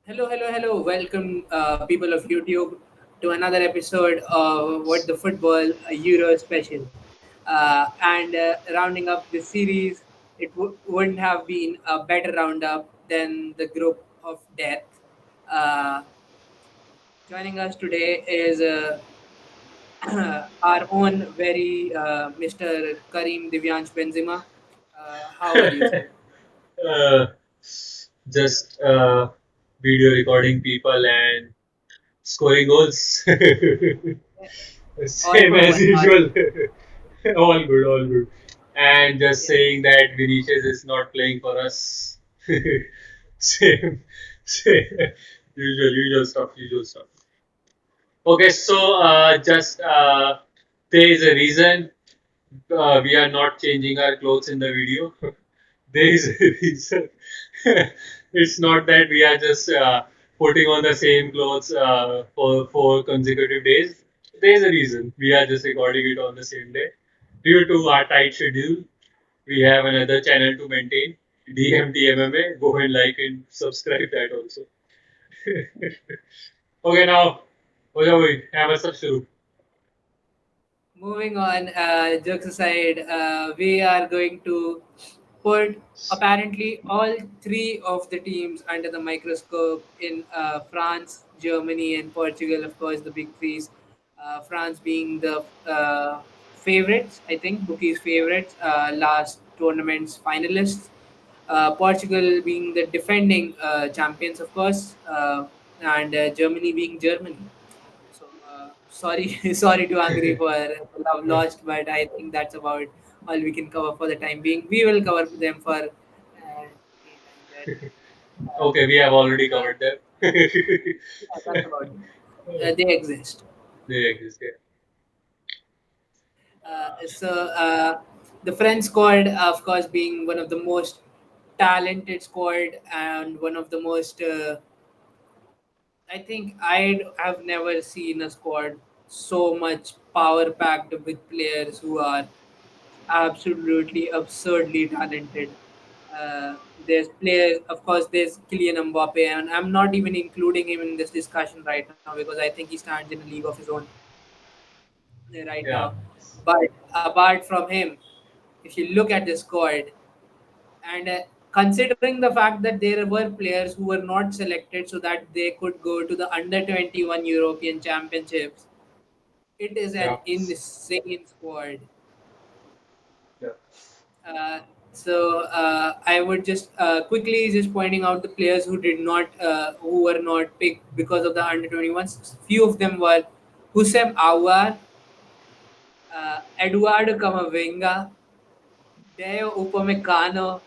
Hello, hello, hello. Welcome, people of YouTube, to another episode of What the Football Euro special. And rounding up this series, it wouldn't have been a better roundup than the group of death. Uh, Joining us today is our own very Mr. Karim Divyansh Benzema. How are you, sir? uh, just video recording people and scoring goals. All Same for as one heart. usual. All good, all good. And just Yeah. saying that Vinicius is not playing for us. Same, same. Usual stuff, usual stuff. Okay, so just there is a reason we are not changing our clothes in the video. There is a reason. It's not that we are just putting on the same clothes for 4 consecutive days. There is a reason. We are just recording it on the same day. Due to our tight schedule, we have another channel to maintain. DMT MMA. Go and like and subscribe that also. Okay, now, हो जाओ भाई, hammer सब शुरू. Moving on, jokes aside, we are going to put apparently all three of the teams under the microscope in France, Germany, and Portugal. Of course, the big threes. France being the favorites, I think, bookies' favorites, last tournament's finalists. Portugal being the defending champions, of course, and Germany being Germany. So sorry, sorry to Angry for love lost, but I think that's about all we can cover for the time being. We will cover them for any time that Okay, we have already uh, covered that. yeah, that's about it. They exist. They exist. Yeah. So the French squad, of course, being one of the most talented squad and one of the most I think I have never seen a squad so much power packed with players who are absolutely absurdly talented. There's players, of course, there's Kylian Mbappe, and I'm not even including him in this discussion right now because I think he stands in a league of his own right Yeah. now. But apart from him, if you look at the squad, and considering the fact that there were players who were not selected so that they could go to the under 21 European Championships, it is Yeah. an insane squad. Yeah. Uh, so I would just quickly just pointing out the players who did not, who were not picked because of the under 21s. Few of them were Hussein Awar, Eduardo Camavinga, Deo Upamecano.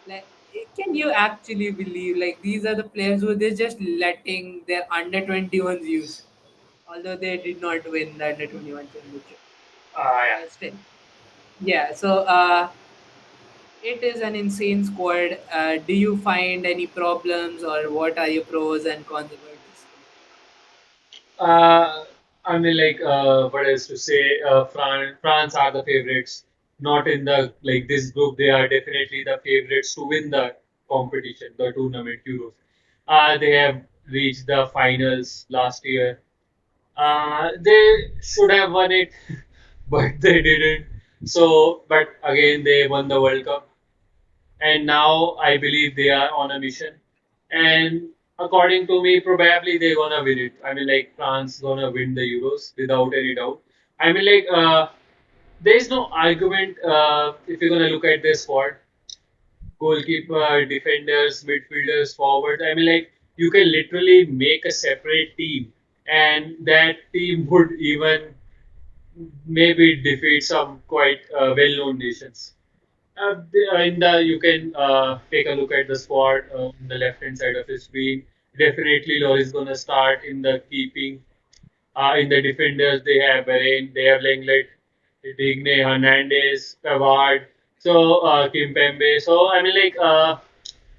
Like, can you actually believe like these are the players who they're just letting their under 21s use, although they did not win the under 21 championship. Yeah. Still, yeah. It is an insane squad. Do you find any problems, or what are your pros and cons about this squad? Uh, I mean, like, what else to say? France are the favorites. Not in the like this group. They are definitely the favorites to win the competition, the tournament Euros. They have reached the finals last year. They should have won it, but they didn't. So, but again, they won the World Cup. And now I believe they are on a mission. And according to me, probably they're gonna win it. I mean, like France gonna win the Euros without any doubt. I mean, like there is no argument if you're gonna look at their squad, goalkeeper, defenders, midfielders, forwards. I mean, like you can literally make a separate team, and that team would even maybe defeat some quite well-known nations. In the you can take a look at the squad on the left hand side of the screen. Definitely, Loris gonna start in the keeping. In the defenders, they have Bahrain, they have Lenglet, Digne, Hernandez, Pavard, so Kimpembe. So I mean, like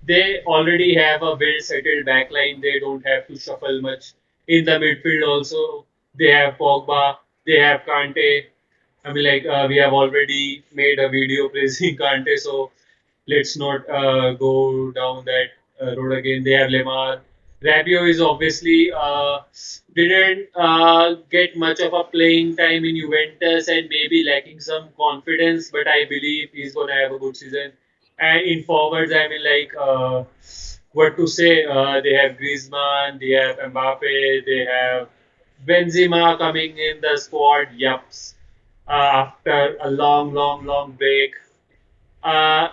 they already have a well settled backline. They don't have to shuffle much. In the midfield, also they have Pogba, they have Kante. I mean, like we have already made a video praising Kante, so let's not go down that road again. They have Lemar. Rabiot is obviously didn't get much of a playing time in Juventus and maybe lacking some confidence, but I believe he's going to have a good season. And in forwards, I mean, like, what to say? They have Griezmann, they have Mbappe, they have Benzema coming in the squad. Yups. After a long, long, long break. Uh,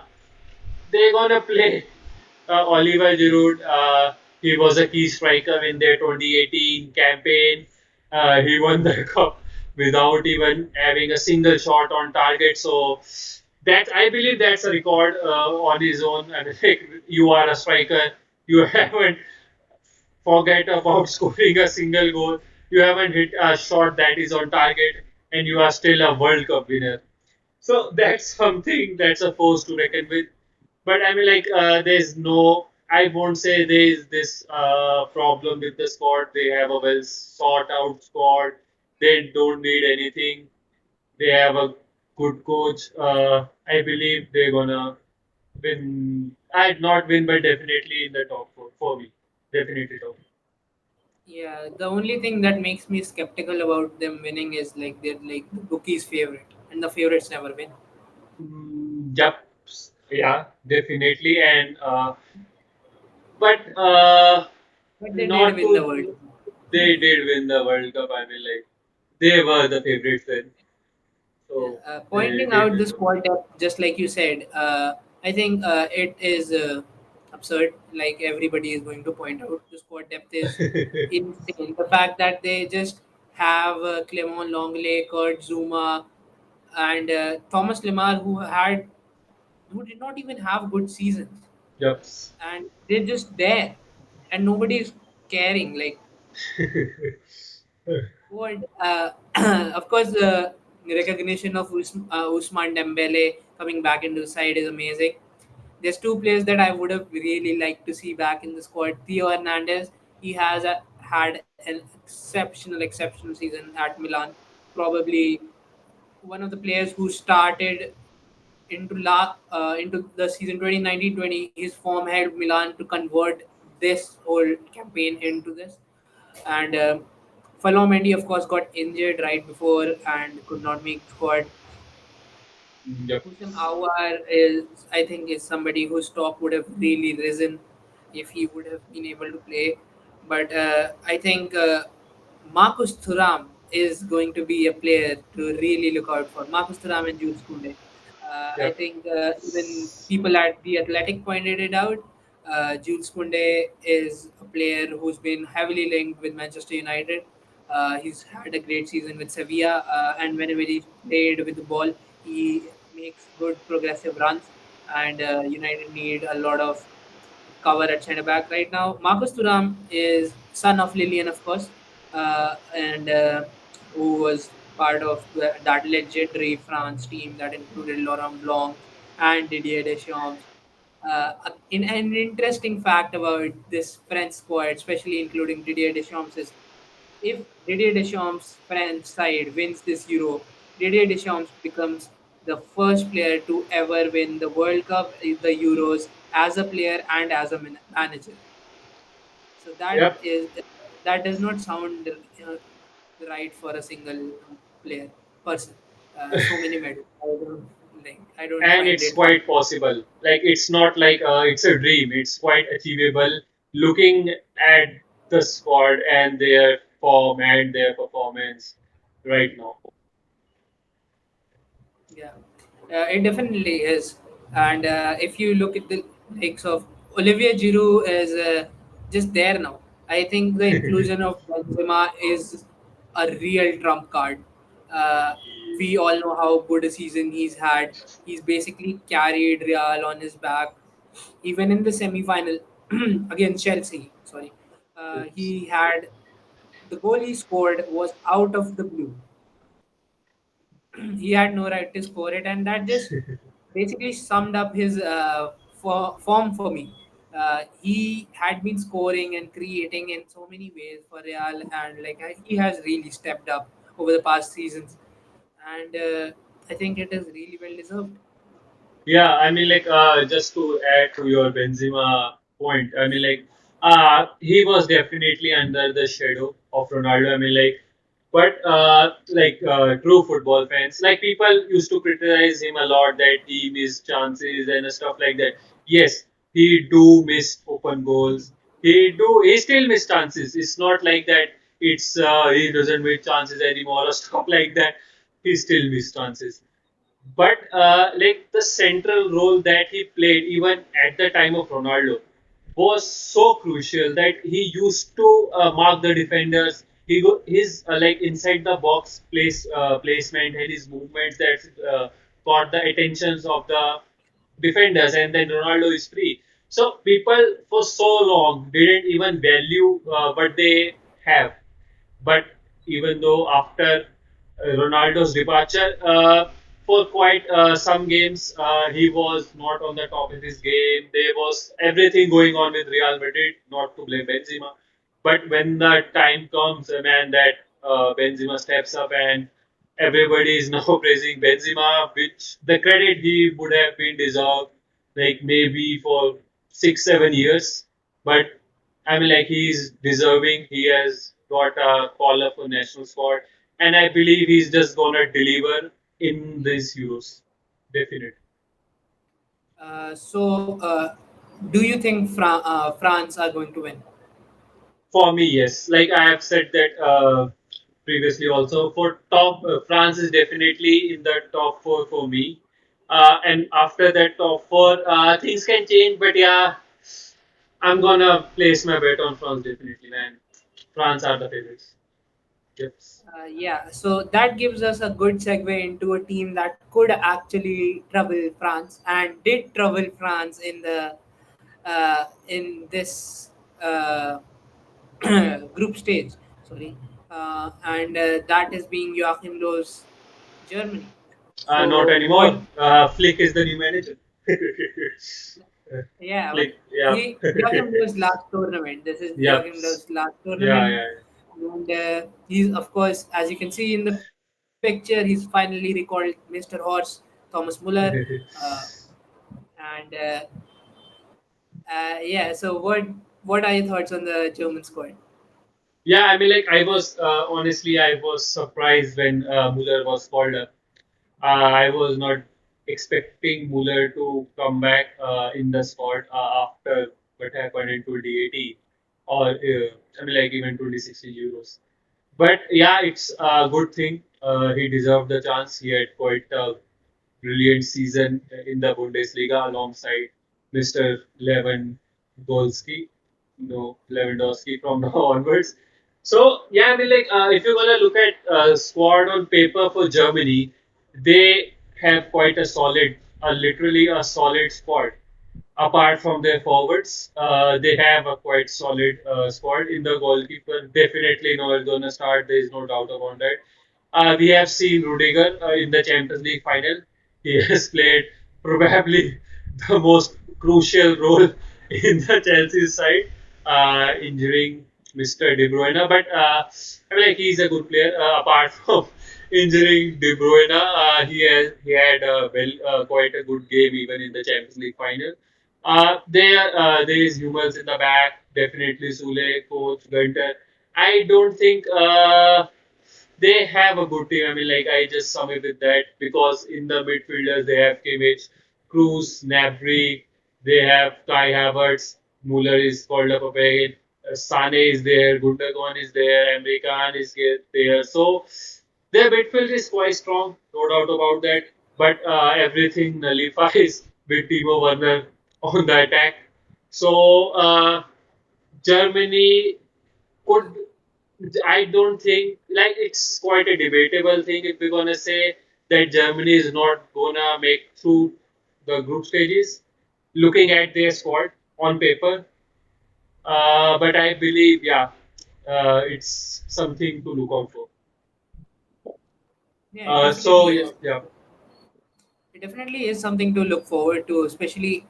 they're gonna play Oliver Giroud. He was a key striker in their 2018 campaign. He won the cup without even having a single shot on target. So that I believe that's a record on his own. I mean, like, you are a striker. You haven't forget about scoring a single goal. You haven't hit a shot that is on target, and you are still a World Cup winner. So that's something that's a force to reckon with. But I mean, like, there's no, I won't say there's this problem with the squad. They have a well sought out squad. They don't need anything. They have a good coach. I believe they're gonna win. I'd not win, but definitely in the top four for me. Definitely top. Yeah, the only thing that makes me skeptical about them winning is like they're like the bookie's favorite, and the favorites never win. Yep. Yeah, definitely. And but But they did not win the to. World Cup. They did win the World Cup. I mean, like, they were the favorites then. Yeah, So they pointing did out the win the. squad depth, just like you said, I think it is absurd. Like everybody is going to point out, the squad depth is insane. The fact that they just have Clement Longley, Kurt Zuma, and Thomas Lemar, who did not even have good seasons, Yep. and they're just there, and nobody is caring. Like what? Of course, the recognition of Usman Dembele coming back into the side is amazing. There's two players that I would have really liked to see back in the squad. Theo Hernandez, he has had an exceptional season at Milan. Probably one of the players who started into the season 2019-20. His form helped Milan to convert this whole campaign into this. And Fallow Mendy, of course, got injured right before and could not make squad. Yep. Husam Awar is, I think, is somebody whose stock would have really risen if he would have been able to play. But I think Marcus Thuram is going to be a player to really look out for. Marcus Thuram and Jules Kounde. I Yep. think even people at the Athletic pointed it out. Jules Kounde is a player who's been heavily linked with Manchester United. He's had a great season with Sevilla, and whenever he's played with the ball, he makes good progressive runs. And United need a lot of cover at centre back right now. Marcus Thuram is son of Lillian, of course, and who was part of that legendary France team that included Laurent Blanc and Didier Deschamps. In an interesting fact about this French squad, especially including Didier Deschamps, is if Didier Deschamps' French side wins this Euro, Didier Deschamps becomes the first player to ever win the World Cup, the Euros, as a player and as a manager. So Yep. that does not sound right for a single player person. So many medals. I don't And find it's it fun. quite possible. Like, it's not like it's a dream. It's quite achievable. Looking at the squad and their form and their performance right now. Yeah, it definitely is. And if you look at the likes of Olivier Giroud is just there now. I think the inclusion of Benzema is a real trump card. Uh, we all know how good a season he's had. He's basically carried Real on his back, even in the semi-final against Chelsea. Sorry, he had the goal he scored was out of the blue. He had no right to score it, and that just basically summed up his form for me. He had been scoring and creating in so many ways for Real, and like he has really stepped up over the past seasons, and I think it is really well deserved. Yeah, I mean, like, just to add to your Benzema point. I mean, like, he was definitely under the shadow of Ronaldo. I mean, like, but true football fans, like people used to criticize him a lot that he missed chances and stuff like that. Yes, he do miss open goals. He still miss chances. It's not like that. It's he doesn't miss chances anymore or stuff like that. He still miss chances. But like the central role that he played even at the time of Ronaldo was so crucial that he used to mark the defenders. His like inside the box placement and his movements that caught the attentions of the defenders, and then Ronaldo is free. So people for so long didn't even value what they have. But even though after Ronaldo's departure, for quite some games, he was not on the top of his game. There was everything going on with Real Madrid, not to blame Benzema. But when the time comes, man, that Benzema steps up and everybody is now praising Benzema, which the credit he would have been deserved, like maybe for 6, 7 years. But I mean, like he's deserving. He has got a call up for national squad, and I believe he's just gonna deliver in these Euros. Definitely. Do you think France are going to win? For me, yes. Like I have said that previously also. For top, France is definitely in the top four for me. And after that top four, things can change. But yeah, I'm gonna place my bet on France definitely, man. France are the favorites. Yep. Yeah, so that gives us a good segue into a team that could actually trouble France and did trouble France in this uh, group stage. Sorry, and that is being Joachim Löw's Germany. Not So what? anymore. Flick is the new manager. Yeah, but Flick, yeah. he Joachim Löw's last tournament. This is Yep. Joachim Löw's last Yeah, tournament, yeah, and he's of course, as you can see in the picture, he's finally recalled Mr. Horse Thomas Muller, yeah. uh, and yeah. So what are your thoughts on the German squad? Yeah, I mean, like, I was honestly, I was surprised when Muller was called up. I was not expecting Muller to come back in the squad after what happened in 2018 or I mean, like, even 2016 Euros. But yeah, it's a good thing. He deserved the chance. He had quite a brilliant season in the Bundesliga alongside Mr. Lewandowski, no Lewandowski from now onwards. So yeah, I mean, like if you're gonna look at squad on paper for Germany, they have quite a solid, literally a solid squad. Apart from their forwards, they have a quite solid squad. In the goalkeeper, definitely Noel gonna start. There is no doubt about that. We have seen Rudiger in the Champions League final. He has played probably the most crucial role in the Chelsea side, injuring Mr. De Bruyne. But I mean, like he's a good player. Apart from injuring De Bruyne, he had quite a good game even in the Champions League final. There is Hummels in the back, definitely Sule, coach Gunter. I don't think they have a good team. I mean, like I just sum it with that because in the midfielders they have Kimmich, Cruz, Gnabry, they have Kai Havertz, Muller is called up again, Sane is there, Gundogan is there, Emre Can is there. So their midfield is quite strong, no doubt about that. But everything nullifies with Timo Werner on the attack. So Germany could I don't think like it's quite a debatable thing if we're gonna say that Germany is not gonna make through the group stages, looking at their squad on paper. But I believe, yeah, it's something to look out for. Yeah, it So definitely yeah, is. yeah, It definitely is something to look forward to, especially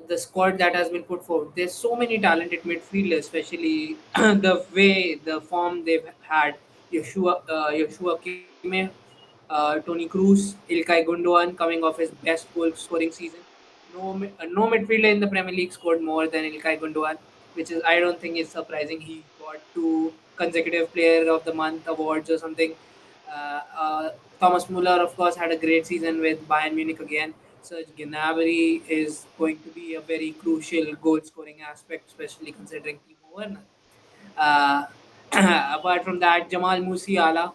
the squad that has been put forward. There's so many talented midfielders, especially the way the form they've had. Joshua Kimmich, Tony Cruz, Ilkay Gundogan coming off his best goal scoring season. No midfielder in the Premier League scored more than Ilkay Gundogan, which is I don't think is surprising. He got two consecutive Player of the Month awards or something. Thomas Muller, of course, had a great season with Bayern Munich again. Serge Gnabry is going to be a very crucial goal scoring aspect, especially considering Timo Werner. Uh, apart from that, Jamal Musiala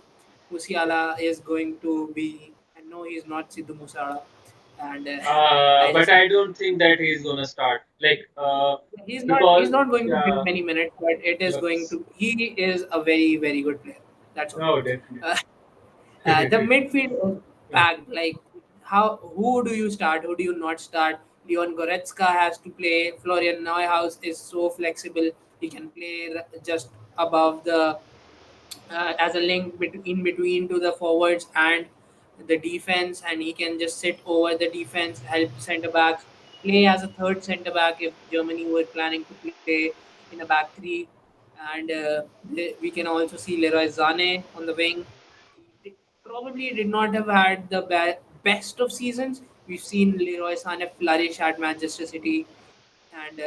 is going to be. I know he's not Sidhu Musala, and I But just I don't think that he's gonna start. he's Because not going to get yeah, many minutes, but it is yep. going to. He is a very good player. That's all. No, definitely. Uh, the midfield is packed. Like how who do you start? Who do you not start? Leon Goretzka has to play. Florian Neuhaus is so flexible. He can play just above the as a link in between to the forwards and the defense, and he can just sit over the defense, help center backs, play as a third center back if Germany were planning to play in a back three. And we can also see Leroy Zane on the wing. He probably did not have had the best of seasons. We've seen Leroy Sané flourish at Manchester City, and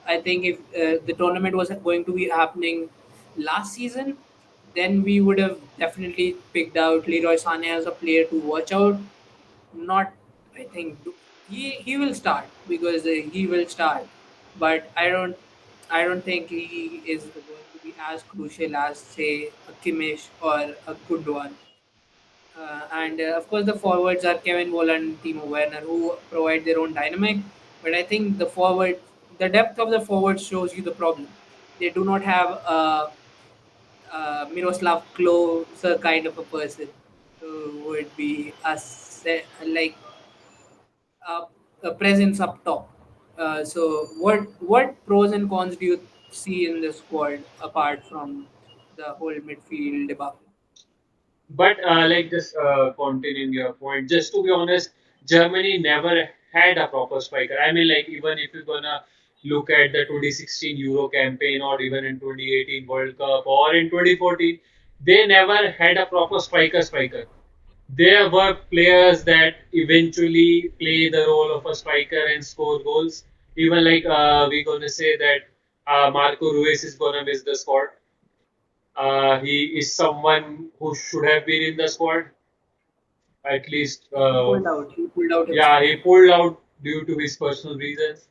I think if the tournament was going to be happening last season, then we would have definitely picked out Leroy Sané as a player to watch out. Not, I think he will start because he will start, but I don't think he is going to be as crucial as say a Kimmich or a Gundogan. And of course, the forwards are Kevin Volland and Timo Werner, who provide their own dynamic. But I think the depth of the forwards shows you the problem. They do not have Miroslav Klose kind of a person who would be like a, a presence up top. So, what pros and cons do you see in the squad apart from the whole midfield debacle? But just continuing your point, just to be honest, Germany never had a proper striker. I mean, like even if you're gonna look at the 2016 Euro campaign or even in 2018 World Cup or in 2014, they never had a proper striker. There were players that eventually play the role of a striker and score goals. Even we're gonna say that Marco Ruiz is gonna miss the squad. He is someone who should have been in the squad at least. He pulled out. He pulled out Yeah, himself. he pulled out due to his personal reasons.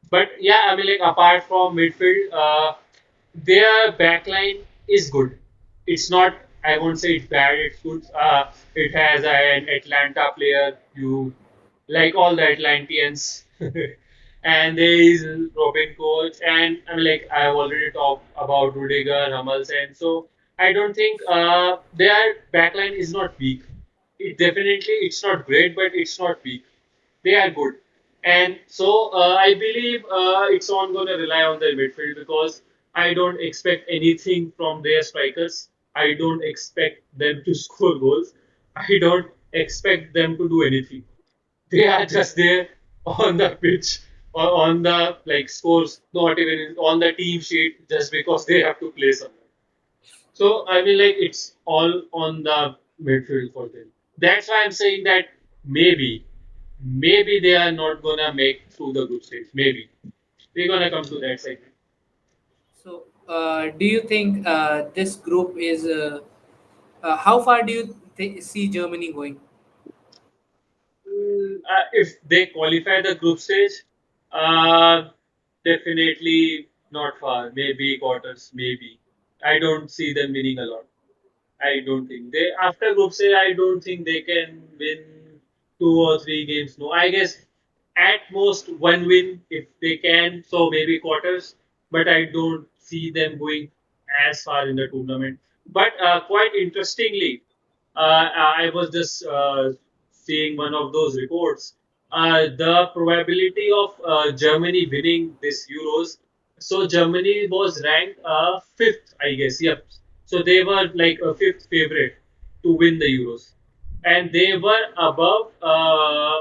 But yeah, I mean, like apart from midfield, their backline is good. It's not. I won't say it's bad. It's good. It has an Atlanta player. You like all the Atlanteans. And there is Robin Koch, and I mean, like I've already talked about Rudiger, Hummels, and so I don't think their backline is not weak. It definitely it's not great, but it's not weak. They are good, and so I believe it's on going to rely on their midfield because I don't expect anything from their strikers. I don't expect them to score goals. I don't expect them to do anything. They are just there on the pitch or on the scores, not even on the team sheet, just because they have to play something. So I mean, like it's all on the midfield for them. That's why I'm saying that maybe they are not gonna make through the group stage. Maybe we're gonna come to that segment. So, do you think this group is? How far do you see Germany going? If they qualify the group stage, uh, definitely not far. Maybe quarters. Maybe I don't see them winning a lot. I don't think they after group stage. I don't think they can win 2 or 3 games. No, I guess at most one win if they can. So maybe quarters, but I don't see them going as far in the tournament. But quite interestingly, I was just seeing one of those reports. The probability of Germany winning this Euros. So Germany was ranked fifth, I guess. Yep. So they were like a fifth favorite to win the Euros, and they were above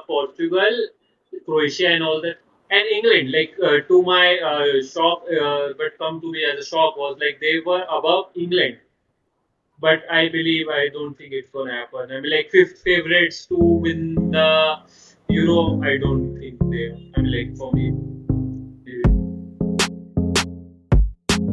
Portugal, Croatia, and all that, and England. To my shock, but come to me as a shock was like they were above England, but I don't think it's gonna happen. I mean, like fifth favorites to win the I don't think they are. I mean, like for me.